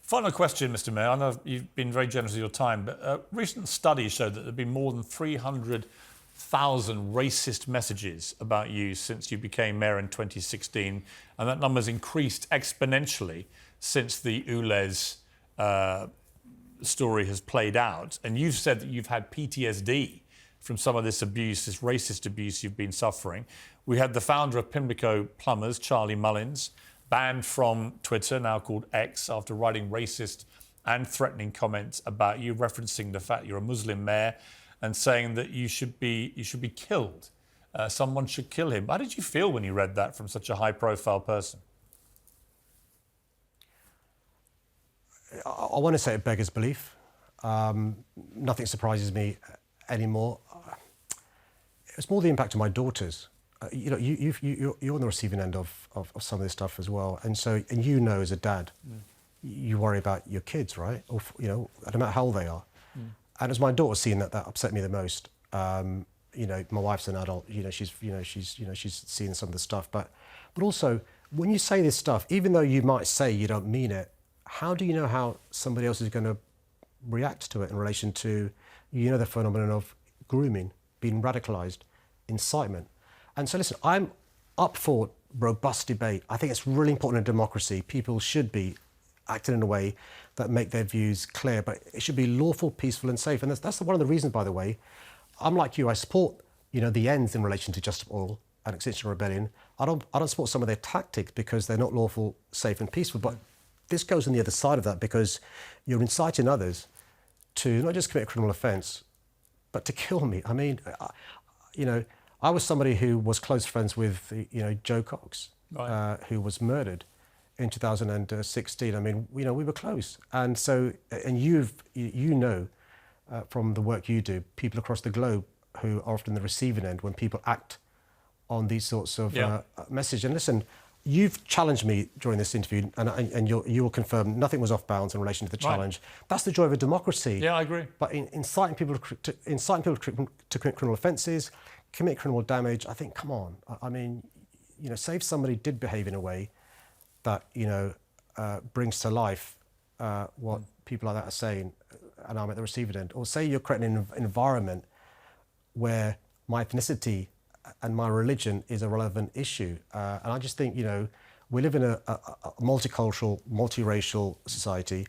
Final question, Mr. Mayor. I know you've been very generous with your time, but recent studies showed that there have been more than 300,000 racist messages about you since you became mayor in 2016, and that number's increased exponentially since the ULEZ story has played out. And you've said that you've had PTSD from some of this abuse, this racist abuse you've been suffering. We had the founder of Pimlico Plumbers, Charlie Mullins, banned from Twitter, now called X, after writing racist and threatening comments about you, referencing the fact you're a Muslim mayor and saying that you should be killed. Someone should kill him. How did you feel when you read that from such a high-profile person? I want to say it beggars belief. Nothing surprises me anymore. It's more the impact of my daughters. You know, you're on the receiving end of some of this stuff as well, and you know, as a dad, you worry about your kids, right? Or no matter how old they are. And as my daughter's seeing that upset me the most. You know, my wife's an adult. She's seeing some of the stuff, but also when you say this stuff, even though you might say you don't mean it, how do you know how somebody else is going to react to it in relation to, the phenomenon of grooming, being radicalised, incitement? And so, listen, I'm up for robust debate. I think it's really important in democracy. People should be acting in a way that make their views clear, but it should be lawful, peaceful and safe. And that's one of the reasons, by the way, I'm like you, I support, the ends in relation to Just Oil and Extinction Rebellion. I don't support some of their tactics because they're not lawful, safe and peaceful. But this goes on the other side of that because you're inciting others to not just commit a criminal offence, but to kill me. I mean, I was somebody who was close friends with, Joe Cox, right, who was murdered in 2016. I mean, we were close. And so, and from the work you do, people across the globe who are often the receiving end when people act on these sorts of messages. And listen, you've challenged me during this interview, and you will confirm nothing was off bounds in relation to the challenge. Right. That's the joy of a democracy. Yeah, I agree. But inciting people to commit criminal offences, commit criminal damage, I think, come on. I mean, say if somebody did behave in a way that, brings to life what people like that are saying, and I'm at the receiving end, or say you're creating an environment where my ethnicity and my religion is a relevant issue. And I just think, we live in a multicultural, multiracial society.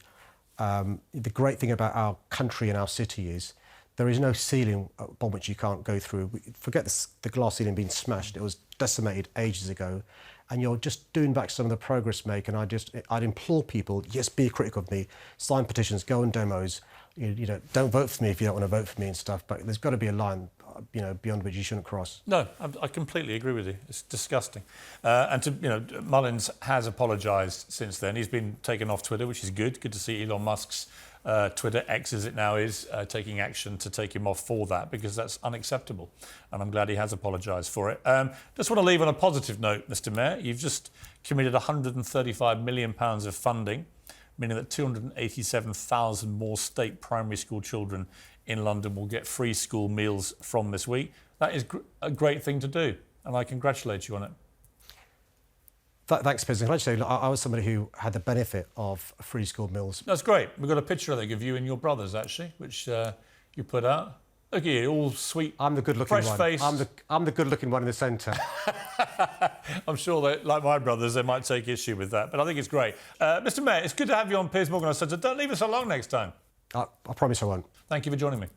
The great thing about our country and our city is there is no ceiling upon which you can't go through. Forget the glass ceiling being smashed. It was decimated ages ago. And you're just doing back some of the progress make. And I'd implore people, yes, be critical of me, sign petitions, go on demos, don't vote for me if you don't want to vote for me and stuff. But there's got to be a line, beyond which you shouldn't cross. No, I completely agree with you. It's disgusting. Mullins has apologised since then. He's been taken off Twitter, which is good. Good to see Elon Musk's Twitter, X as it now is, taking action to take him off for that, because that's unacceptable. And I'm glad he has apologised for it. Just want to leave on a positive note, Mr. Mayor. You've just committed £135 million of funding, meaning that 287,000 more state primary school children in London will get free school meals from this week. That is a great thing to do, and I congratulate you on it. Thanks, Piers. Can I just say, I was somebody who had the benefit of free school meals. That's great. We've got a picture, I think, of you and your brothers, actually, which you put out. Look at you, all sweet, I'm the good-looking one. Face. I'm the good-looking one in the centre. I'm sure that, like my brothers, they might take issue with that, but I think it's great. Mr. Mayor, it's good to have you on Piers Morgan. So don't leave us alone next time. I promise I won't. Thank you for joining me.